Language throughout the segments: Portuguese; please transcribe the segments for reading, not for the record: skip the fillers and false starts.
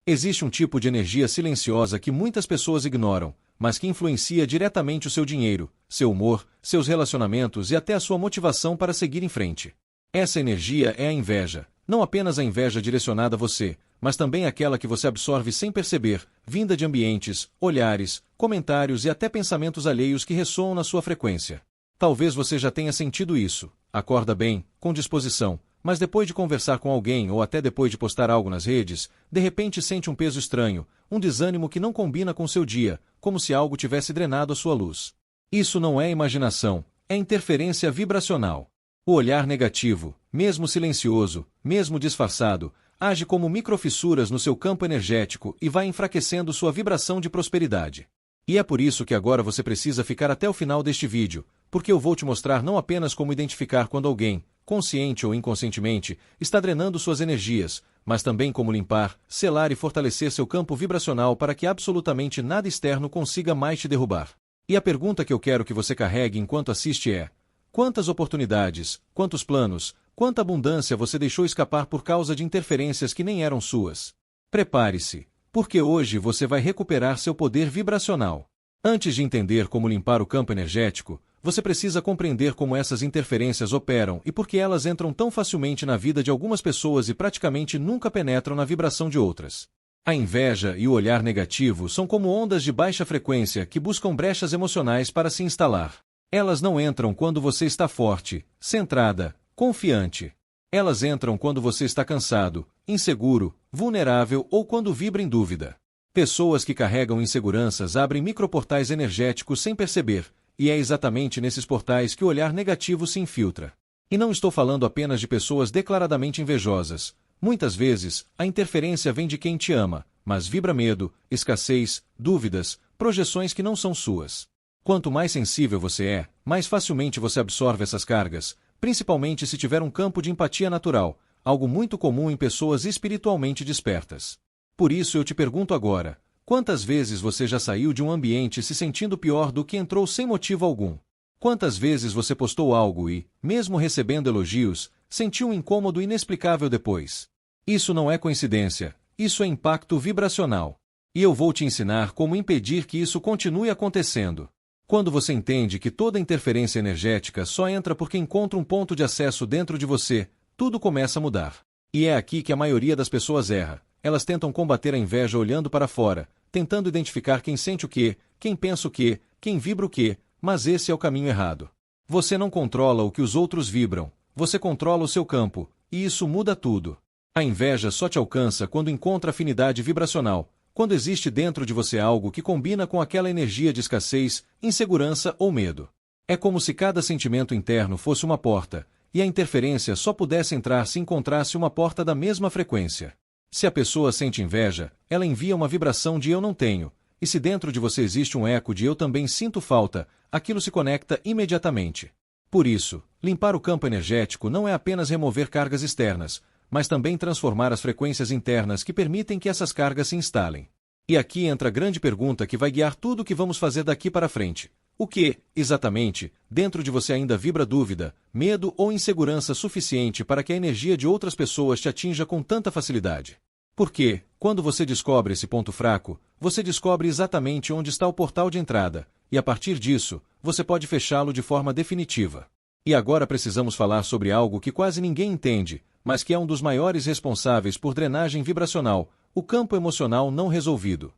Existe um tipo de energia silenciosa que muitas pessoas ignoram, mas que influencia diretamente o seu dinheiro, seu humor, seus relacionamentos e até a sua motivação para seguir em frente. Essa energia é a inveja, não apenas a inveja direcionada a você, mas também aquela que você absorve sem perceber, vinda de ambientes, olhares, comentários e até pensamentos alheios que ressoam na sua frequência. Talvez você já tenha sentido isso. Acorda bem, com disposição, mas depois de conversar com alguém ou até depois de postar algo nas redes, de repente sente um peso estranho, um desânimo que não combina com seu dia, como se algo tivesse drenado a sua luz. Isso não é imaginação, é interferência vibracional. O olhar negativo, mesmo silencioso, mesmo disfarçado, age como microfissuras no seu campo energético e vai enfraquecendo sua vibração de prosperidade. E é por isso que agora você precisa ficar até o final deste vídeo, porque eu vou te mostrar não apenas como identificar quando alguém, consciente ou inconscientemente, está drenando suas energias, mas também como limpar, selar e fortalecer seu campo vibracional para que absolutamente nada externo consiga mais te derrubar. E a pergunta que eu quero que você carregue enquanto assiste é: quantas oportunidades, quantos planos, quanta abundância você deixou escapar por causa de interferências que nem eram suas? Prepare-se, porque hoje você vai recuperar seu poder vibracional. Antes de entender como limpar o campo energético, você precisa compreender como essas interferências operam e por que elas entram tão facilmente na vida de algumas pessoas e praticamente nunca penetram na vibração de outras. A inveja e o olhar negativo são como ondas de baixa frequência que buscam brechas emocionais para se instalar. Elas não entram quando você está forte, centrada, confiante. Elas entram quando você está cansado, inseguro, vulnerável ou quando vibra em dúvida. Pessoas que carregam inseguranças abrem microportais energéticos sem perceber, e é exatamente nesses portais que o olhar negativo se infiltra. E não estou falando apenas de pessoas declaradamente invejosas. Muitas vezes, a interferência vem de quem te ama, mas vibra medo, escassez, dúvidas, projeções que não são suas. Quanto mais sensível você é, mais facilmente você absorve essas cargas, principalmente se tiver um campo de empatia natural, algo muito comum em pessoas espiritualmente despertas. Por isso eu te pergunto agora: quantas vezes você já saiu de um ambiente se sentindo pior do que entrou sem motivo algum? Quantas vezes você postou algo e, mesmo recebendo elogios, sentiu um incômodo inexplicável depois? Isso não é coincidência, isso é impacto vibracional. E eu vou te ensinar como impedir que isso continue acontecendo. Quando você entende que toda interferência energética só entra porque encontra um ponto de acesso dentro de você, tudo começa a mudar. E é aqui que a maioria das pessoas erra. Elas tentam combater a inveja olhando para fora, tentando identificar quem sente o quê, quem pensa o quê, quem vibra o quê, mas esse é o caminho errado. Você não controla o que os outros vibram, você controla o seu campo, e isso muda tudo. A inveja só te alcança quando encontra afinidade vibracional, quando existe dentro de você algo que combina com aquela energia de escassez, insegurança ou medo. É como se cada sentimento interno fosse uma porta, e a interferência só pudesse entrar se encontrasse uma porta da mesma frequência. Se a pessoa sente inveja, ela envia uma vibração de eu não tenho, e se dentro de você existe um eco de eu também sinto falta, aquilo se conecta imediatamente. Por isso, limpar o campo energético não é apenas remover cargas externas, mas também transformar as frequências internas que permitem que essas cargas se instalem. E aqui entra a grande pergunta que vai guiar tudo o que vamos fazer daqui para frente. O que, exatamente, dentro de você ainda vibra dúvida, medo ou insegurança suficiente para que a energia de outras pessoas te atinja com tanta facilidade? Porque, quando você descobre esse ponto fraco, você descobre exatamente onde está o portal de entrada, e a partir disso, você pode fechá-lo de forma definitiva. E agora precisamos falar sobre algo que quase ninguém entende, mas que é um dos maiores responsáveis por drenagem vibracional: o campo emocional não resolvido.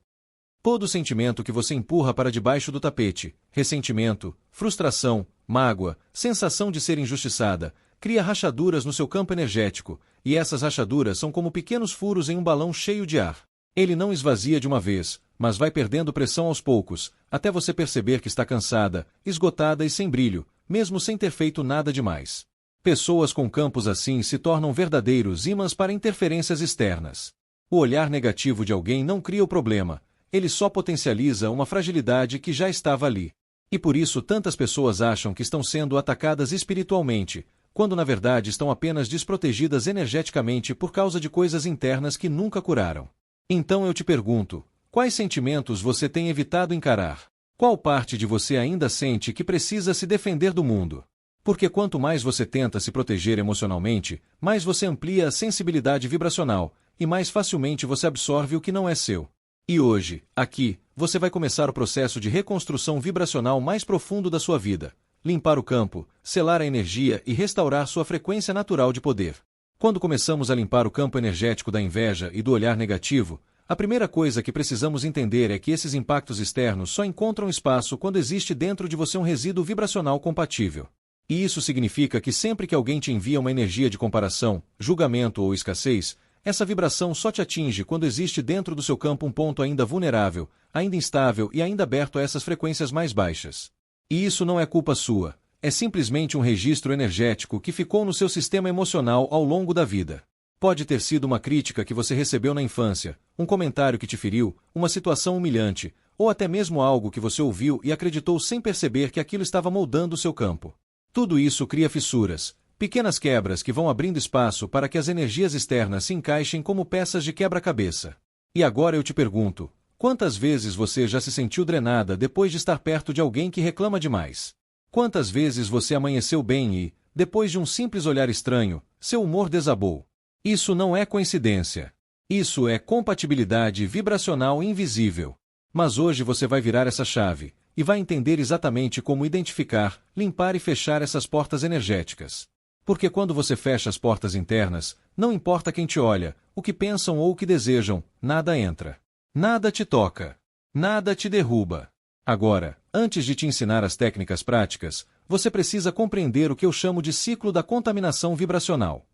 Todo sentimento que você empurra para debaixo do tapete, ressentimento, frustração, mágoa, sensação de ser injustiçada, cria rachaduras no seu campo energético, e essas rachaduras são como pequenos furos em um balão cheio de ar. Ele não esvazia de uma vez, mas vai perdendo pressão aos poucos, até você perceber que está cansada, esgotada e sem brilho, mesmo sem ter feito nada demais. Pessoas com campos assim se tornam verdadeiros ímãs para interferências externas. O olhar negativo de alguém não cria o problema, ele só potencializa uma fragilidade que já estava ali. E por isso tantas pessoas acham que estão sendo atacadas espiritualmente, quando na verdade estão apenas desprotegidas energeticamente por causa de coisas internas que nunca curaram. Então eu te pergunto, quais sentimentos você tem evitado encarar? Qual parte de você ainda sente que precisa se defender do mundo? Porque quanto mais você tenta se proteger emocionalmente, mais você amplia a sensibilidade vibracional, e mais facilmente você absorve o que não é seu. E hoje, aqui, você vai começar o processo de reconstrução vibracional mais profundo da sua vida. Limpar o campo, selar a energia e restaurar sua frequência natural de poder. Quando começamos a limpar o campo energético da inveja e do olhar negativo, a primeira coisa que precisamos entender é que esses impactos externos só encontram espaço quando existe dentro de você um resíduo vibracional compatível. E isso significa que sempre que alguém te envia uma energia de comparação, julgamento ou escassez, essa vibração só te atinge quando existe dentro do seu campo um ponto ainda vulnerável, ainda instável e ainda aberto a essas frequências mais baixas. E isso não é culpa sua, é simplesmente um registro energético que ficou no seu sistema emocional ao longo da vida. Pode ter sido uma crítica que você recebeu na infância, um comentário que te feriu, uma situação humilhante, ou até mesmo algo que você ouviu e acreditou sem perceber que aquilo estava moldando o seu campo. Tudo isso cria fissuras, pequenas quebras que vão abrindo espaço para que as energias externas se encaixem como peças de quebra-cabeça. E agora eu te pergunto, quantas vezes você já se sentiu drenada depois de estar perto de alguém que reclama demais? Quantas vezes você amanheceu bem e, depois de um simples olhar estranho, seu humor desabou? Isso não é coincidência. Isso é compatibilidade vibracional invisível. Mas hoje você vai virar essa chave e vai entender exatamente como identificar, limpar e fechar essas portas energéticas. Porque quando você fecha as portas internas, não importa quem te olha, o que pensam ou o que desejam, nada entra. Nada te toca. Nada te derruba. Agora, antes de te ensinar as técnicas práticas, você precisa compreender o que eu chamo de ciclo da contaminação vibracional.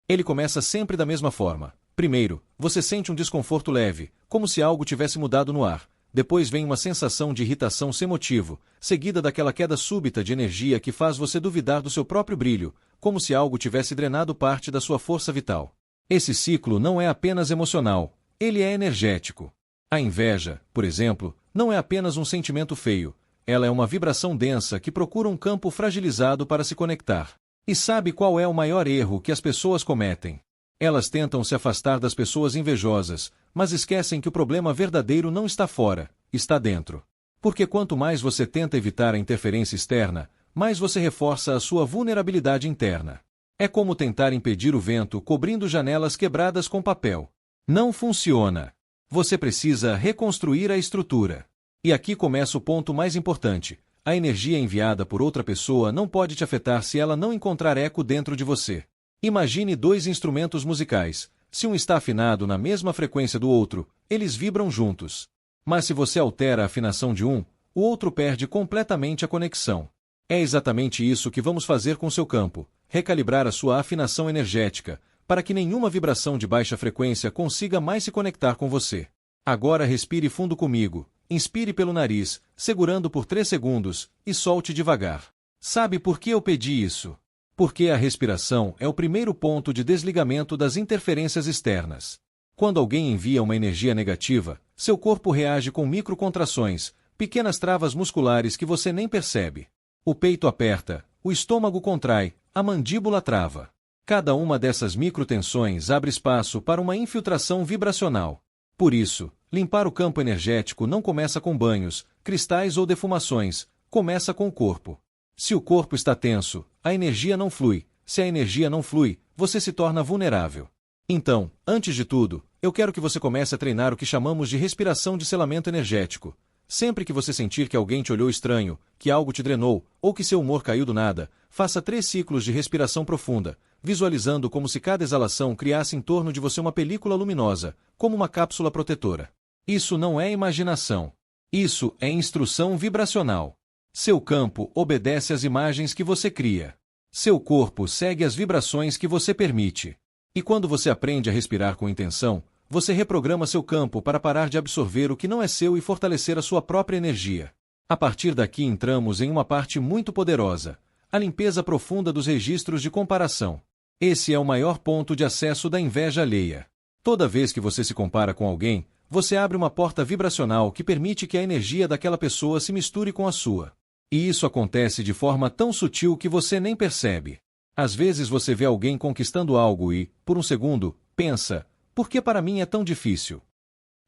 Ele começa sempre da mesma forma. Primeiro, você sente um desconforto leve, como se algo tivesse mudado no ar. Depois vem uma sensação de irritação sem motivo, seguida daquela queda súbita de energia que faz você duvidar do seu próprio brilho, como se algo tivesse drenado parte da sua força vital. Esse ciclo não é apenas emocional, ele é energético. A inveja, por exemplo, não é apenas um sentimento feio, ela é uma vibração densa que procura um campo fragilizado para se conectar. E sabe qual é o maior erro que as pessoas cometem? Elas tentam se afastar das pessoas invejosas, mas esquecem que o problema verdadeiro não está fora, está dentro. Porque quanto mais você tenta evitar a interferência externa, mais você reforça a sua vulnerabilidade interna. É como tentar impedir o vento cobrindo janelas quebradas com papel. Não funciona. Você precisa reconstruir a estrutura. E aqui começa o ponto mais importante. A energia enviada por outra pessoa não pode te afetar se ela não encontrar eco dentro de você. Imagine dois instrumentos musicais. Se um está afinado na mesma frequência do outro, eles vibram juntos. Mas se você altera a afinação de um, o outro perde completamente a conexão. É exatamente isso que vamos fazer com seu campo, recalibrar a sua afinação energética, para que nenhuma vibração de baixa frequência consiga mais se conectar com você. Agora respire fundo comigo, inspire pelo nariz, segurando por 3 segundos, e solte devagar. Sabe por que eu pedi isso? Porque a respiração é o primeiro ponto de desligamento das interferências externas. Quando alguém envia uma energia negativa, seu corpo reage com microcontrações, pequenas travas musculares que você nem percebe. O peito aperta, o estômago contrai, a mandíbula trava. Cada uma dessas microtensões abre espaço para uma infiltração vibracional. Por isso, limpar o campo energético não começa com banhos, cristais ou defumações, começa com o corpo. Se o corpo está tenso, a energia não flui. Se a energia não flui, você se torna vulnerável. Então, antes de tudo, eu quero que você comece a treinar o que chamamos de respiração de selamento energético. Sempre que você sentir que alguém te olhou estranho, que algo te drenou, ou que seu humor caiu do nada, faça 3 ciclos de respiração profunda, visualizando como se cada exalação criasse em torno de você uma película luminosa, como uma cápsula protetora. Isso não é imaginação. Isso é instrução vibracional. Seu campo obedece às imagens que você cria. Seu corpo segue as vibrações que você permite. E quando você aprende a respirar com intenção, você reprograma seu campo para parar de absorver o que não é seu e fortalecer a sua própria energia. A partir daqui entramos em uma parte muito poderosa, a limpeza profunda dos registros de comparação. Esse é o maior ponto de acesso da inveja alheia. Toda vez que você se compara com alguém, você abre uma porta vibracional que permite que a energia daquela pessoa se misture com a sua. E isso acontece de forma tão sutil que você nem percebe. Às vezes você vê alguém conquistando algo e, por um segundo, pensa: por que para mim é tão difícil?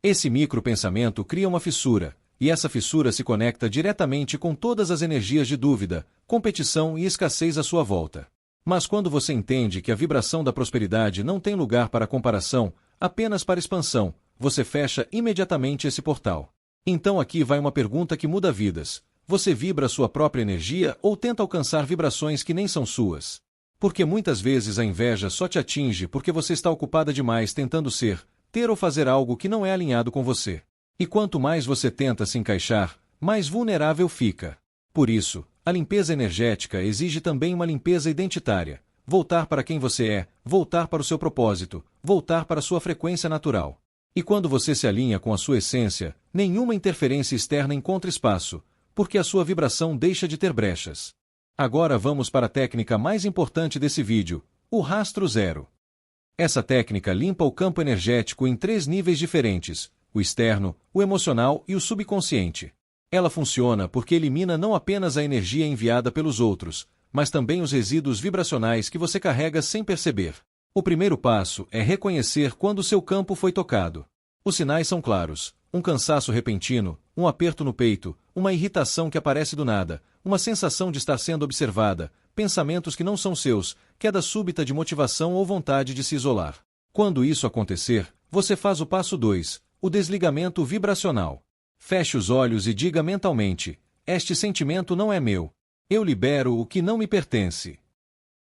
Esse micropensamento cria uma fissura, e essa fissura se conecta diretamente com todas as energias de dúvida, competição e escassez à sua volta. Mas quando você entende que a vibração da prosperidade não tem lugar para comparação, apenas para expansão, você fecha imediatamente esse portal. Então aqui vai uma pergunta que muda vidas. Você vibra sua própria energia ou tenta alcançar vibrações que nem são suas? Porque muitas vezes a inveja só te atinge porque você está ocupada demais tentando ser, ter ou fazer algo que não é alinhado com você. E quanto mais você tenta se encaixar, mais vulnerável fica. Por isso, a limpeza energética exige também uma limpeza identitária. Voltar para quem você é, voltar para o seu propósito, voltar para a sua frequência natural. E quando você se alinha com a sua essência, nenhuma interferência externa encontra espaço, porque a sua vibração deixa de ter brechas. Agora vamos para a técnica mais importante desse vídeo, o rastro zero. Essa técnica limpa o campo energético em 3 níveis diferentes, o externo, o emocional e o subconsciente. Ela funciona porque elimina não apenas a energia enviada pelos outros, mas também os resíduos vibracionais que você carrega sem perceber. O primeiro passo é reconhecer quando seu campo foi tocado. Os sinais são claros: um cansaço repentino, um aperto no peito, uma irritação que aparece do nada, uma sensação de estar sendo observada, pensamentos que não são seus, queda súbita de motivação ou vontade de se isolar. Quando isso acontecer, você faz o passo 2, o desligamento vibracional. Feche os olhos e diga mentalmente: este sentimento não é meu. Eu libero o que não me pertence.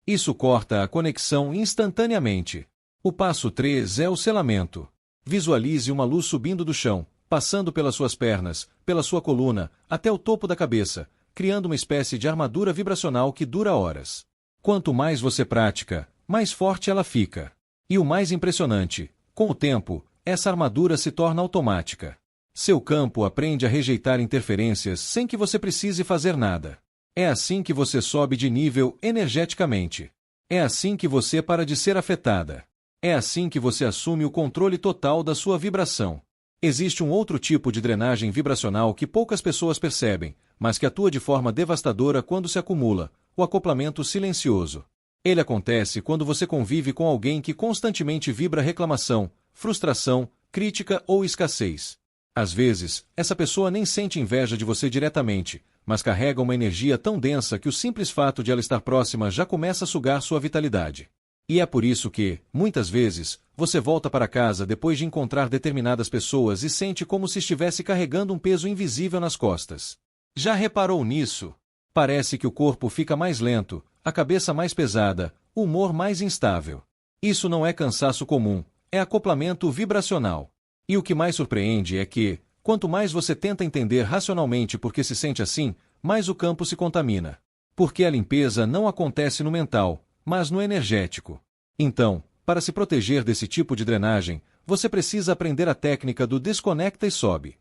Isso corta a conexão instantaneamente. O passo 3 é o selamento. Visualize uma luz subindo do chão, passando pelas suas pernas, pela sua coluna, até o topo da cabeça, criando uma espécie de armadura vibracional que dura horas. Quanto mais você pratica, mais forte ela fica. E o mais impressionante, com o tempo, essa armadura se torna automática. Seu campo aprende a rejeitar interferências sem que você precise fazer nada. É assim que você sobe de nível energeticamente. É assim que você para de ser afetada. É assim que você assume o controle total da sua vibração. Existe um outro tipo de drenagem vibracional que poucas pessoas percebem, mas que atua de forma devastadora quando se acumula: o acoplamento silencioso. Ele acontece quando você convive com alguém que constantemente vibra reclamação, frustração, crítica ou escassez. Às vezes, essa pessoa nem sente inveja de você diretamente, mas carrega uma energia tão densa que o simples fato de ela estar próxima já começa a sugar sua vitalidade. E é por isso que, muitas vezes, você volta para casa depois de encontrar determinadas pessoas e sente como se estivesse carregando um peso invisível nas costas. Já reparou nisso? Parece que o corpo fica mais lento, a cabeça mais pesada, o humor mais instável. Isso não é cansaço comum, é acoplamento vibracional. E o que mais surpreende é que, quanto mais você tenta entender racionalmente por que se sente assim, mais o campo se contamina. Porque a limpeza não acontece no mental, mas no energético. Então, para se proteger desse tipo de drenagem, você precisa aprender a técnica do desconecta e sobe.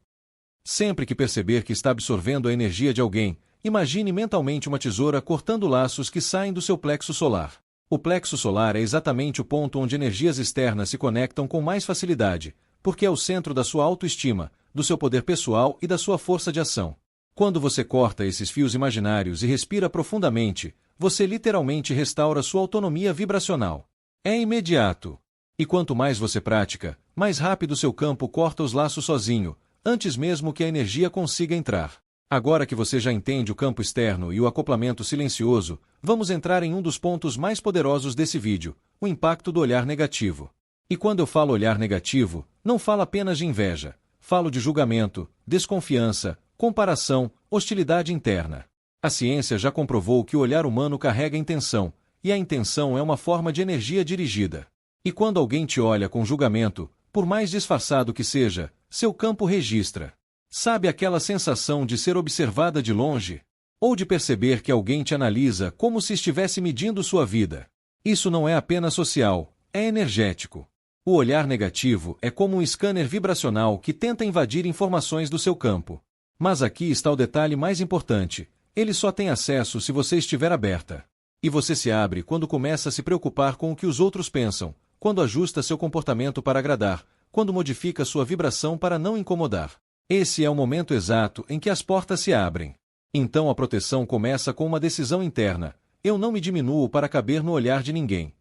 Sempre que perceber que está absorvendo a energia de alguém, imagine mentalmente uma tesoura cortando laços que saem do seu plexo solar. O plexo solar é exatamente o ponto onde energias externas se conectam com mais facilidade, porque é o centro da sua autoestima, do seu poder pessoal e da sua força de ação. Quando você corta esses fios imaginários e respira profundamente, você literalmente restaura sua autonomia vibracional. É imediato. E quanto mais você pratica, mais rápido seu campo corta os laços sozinho, antes mesmo que a energia consiga entrar. Agora que você já entende o campo externo e o acoplamento silencioso, vamos entrar em um dos pontos mais poderosos desse vídeo, o impacto do olhar negativo. E quando eu falo olhar negativo, não falo apenas de inveja, falo de julgamento, desconfiança, comparação, hostilidade interna. A ciência já comprovou que o olhar humano carrega intenção, e a intenção é uma forma de energia dirigida. E quando alguém te olha com julgamento, por mais disfarçado que seja, seu campo registra. Sabe aquela sensação de ser observada de longe? Ou de perceber que alguém te analisa como se estivesse medindo sua vida? Isso não é apenas social, é energético. O olhar negativo é como um scanner vibracional que tenta invadir informações do seu campo. Mas aqui está o detalhe mais importante: ele só tem acesso se você estiver aberta. E você se abre quando começa a se preocupar com o que os outros pensam, quando ajusta seu comportamento para agradar, quando modifica sua vibração para não incomodar. Esse é o momento exato em que as portas se abrem. Então a proteção começa com uma decisão interna: eu não me diminuo para caber no olhar de ninguém.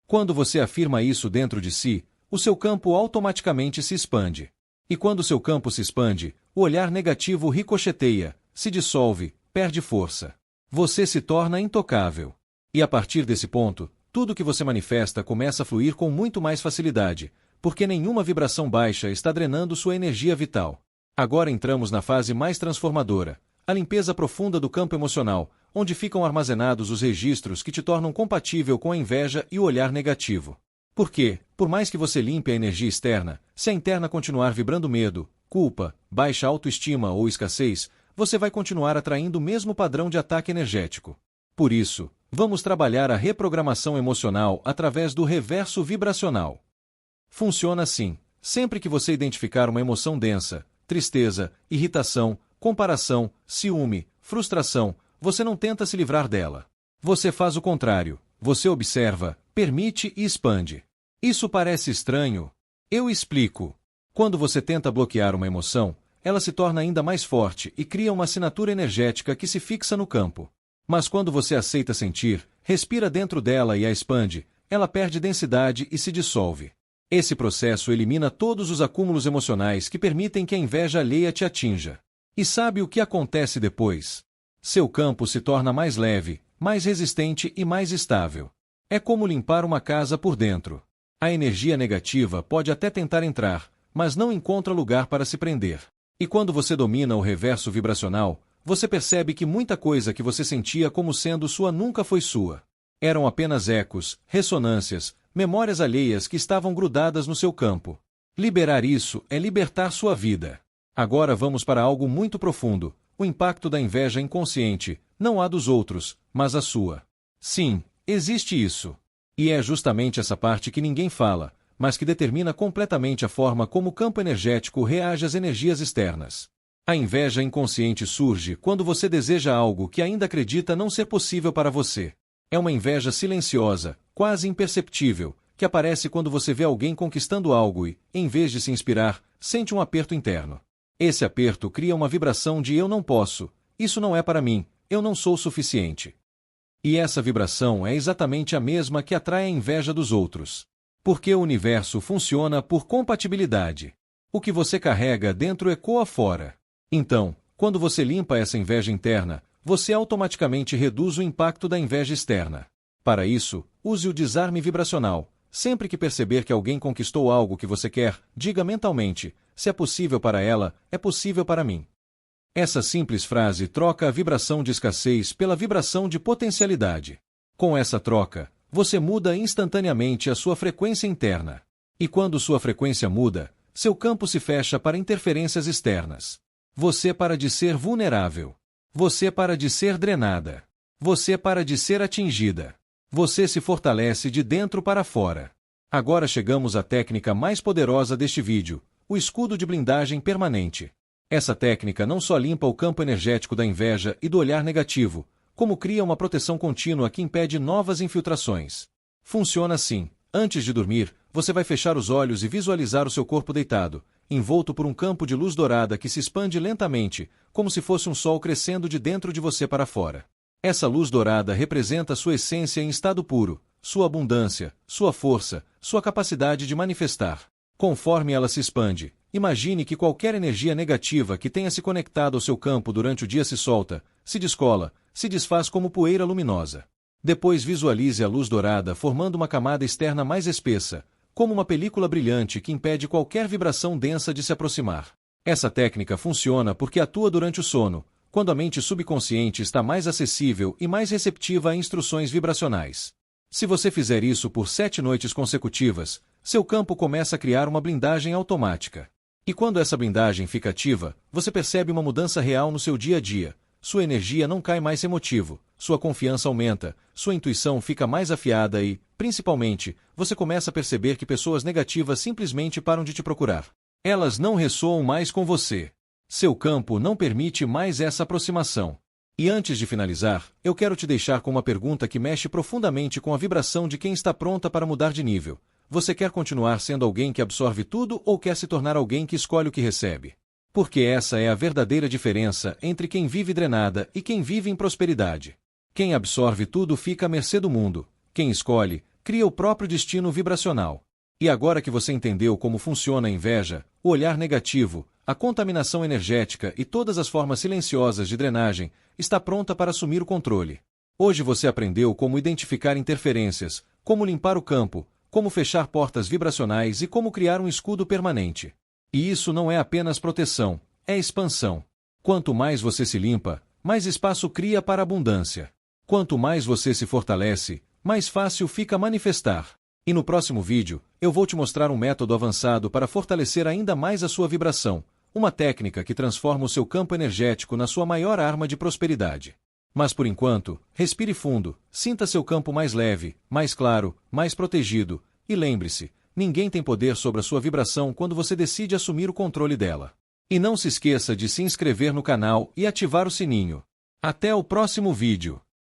Quando você afirma isso dentro de si, o seu campo automaticamente se expande. E quando seu campo se expande, o olhar negativo ricocheteia, se dissolve, perde força. Você se torna intocável. E a partir desse ponto, tudo que você manifesta começa a fluir com muito mais facilidade, porque nenhuma vibração baixa está drenando sua energia vital. Agora entramos na fase mais transformadora, a limpeza profunda do campo emocional, onde ficam armazenados os registros que te tornam compatível com a inveja e o olhar negativo. Porque, por mais que você limpe a energia externa, se a interna continuar vibrando medo, culpa, baixa autoestima ou escassez, você vai continuar atraindo o mesmo padrão de ataque energético. Por isso, vamos trabalhar a reprogramação emocional através do reverso vibracional. Funciona assim: sempre que você identificar uma emoção densa, tristeza, irritação, comparação, ciúme, frustração, você não tenta se livrar dela. Você faz o contrário. Você observa, permite e expande. Isso parece estranho? Eu explico. Quando você tenta bloquear uma emoção, ela se torna ainda mais forte e cria uma assinatura energética que se fixa no campo. Mas quando você aceita sentir, respira dentro dela e a expande, ela perde densidade e se dissolve. Esse processo elimina todos os acúmulos emocionais que permitem que a inveja alheia te atinja. E sabe o que acontece depois? Seu campo se torna mais leve, mais resistente e mais estável. É como limpar uma casa por dentro. A energia negativa pode até tentar entrar, mas não encontra lugar para se prender. E quando você domina o reverso vibracional, você percebe que muita coisa que você sentia como sendo sua nunca foi sua. Eram apenas ecos, ressonâncias, memórias alheias que estavam grudadas no seu campo. Liberar isso é libertar sua vida. Agora vamos para algo muito profundo: o impacto da inveja inconsciente, não a dos outros, mas a sua. Sim, existe isso. E é justamente essa parte que ninguém fala, mas que determina completamente a forma como o campo energético reage às energias externas. A inveja inconsciente surge quando você deseja algo que ainda acredita não ser possível para você. É uma inveja silenciosa, quase imperceptível, que aparece quando você vê alguém conquistando algo e, em vez de se inspirar, sente um aperto interno. Esse aperto cria uma vibração de "eu não posso", "isso não é para mim", "eu não sou suficiente". E essa vibração é exatamente a mesma que atrai a inveja dos outros. Porque o universo funciona por compatibilidade. O que você carrega dentro ecoa fora. Então, quando você limpa essa inveja interna, você automaticamente reduz o impacto da inveja externa. Para isso, use o desarme vibracional. Sempre que perceber que alguém conquistou algo que você quer, diga mentalmente: "se é possível para ela, é possível para mim". Essa simples frase troca a vibração de escassez pela vibração de potencialidade. Com essa troca, você muda instantaneamente a sua frequência interna. E quando sua frequência muda, seu campo se fecha para interferências externas. Você para de ser vulnerável. Você para de ser drenada. Você para de ser atingida. Você se fortalece de dentro para fora. Agora chegamos à técnica mais poderosa deste vídeo: o escudo de blindagem permanente. Essa técnica não só limpa o campo energético da inveja e do olhar negativo, como cria uma proteção contínua que impede novas infiltrações. Funciona assim: antes de dormir, você vai fechar os olhos e visualizar o seu corpo deitado, envolto por um campo de luz dourada que se expande lentamente, como se fosse um sol crescendo de dentro de você para fora. Essa luz dourada representa sua essência em estado puro, sua abundância, sua força, sua capacidade de manifestar. Conforme ela se expande, imagine que qualquer energia negativa que tenha se conectado ao seu campo durante o dia se solta, se descola, se desfaz como poeira luminosa. Depois visualize a luz dourada formando uma camada externa mais espessa, como uma película brilhante que impede qualquer vibração densa de se aproximar. Essa técnica funciona porque atua durante o sono, quando a mente subconsciente está mais acessível e mais receptiva a instruções vibracionais. Se você fizer isso por 7 noites consecutivas, seu campo começa a criar uma blindagem automática. E quando essa blindagem fica ativa, você percebe uma mudança real no seu dia a dia. Sua energia não cai mais sem motivo, sua confiança aumenta, sua intuição fica mais afiada e, principalmente, você começa a perceber que pessoas negativas simplesmente param de te procurar. Elas não ressoam mais com você. Seu campo não permite mais essa aproximação. E antes de finalizar, eu quero te deixar com uma pergunta que mexe profundamente com a vibração de quem está pronta para mudar de nível. Você quer continuar sendo alguém que absorve tudo ou quer se tornar alguém que escolhe o que recebe? Porque essa é a verdadeira diferença entre quem vive drenada e quem vive em prosperidade. Quem absorve tudo fica à mercê do mundo. Quem escolhe, cria o próprio destino vibracional. E agora que você entendeu como funciona a inveja, o olhar negativo, a contaminação energética e todas as formas silenciosas de drenagem, está pronta para assumir o controle. Hoje você aprendeu como identificar interferências, como limpar o campo, como fechar portas vibracionais e como criar um escudo permanente. E isso não é apenas proteção, é expansão. Quanto mais você se limpa, mais espaço cria para a abundância. Quanto mais você se fortalece, mais fácil fica manifestar. E no próximo vídeo, eu vou te mostrar um método avançado para fortalecer ainda mais a sua vibração, uma técnica que transforma o seu campo energético na sua maior arma de prosperidade. Mas por enquanto, respire fundo, sinta seu campo mais leve, mais claro, mais protegido, e lembre-se, ninguém tem poder sobre a sua vibração quando você decide assumir o controle dela. E não se esqueça de se inscrever no canal e ativar o sininho. Até o próximo vídeo.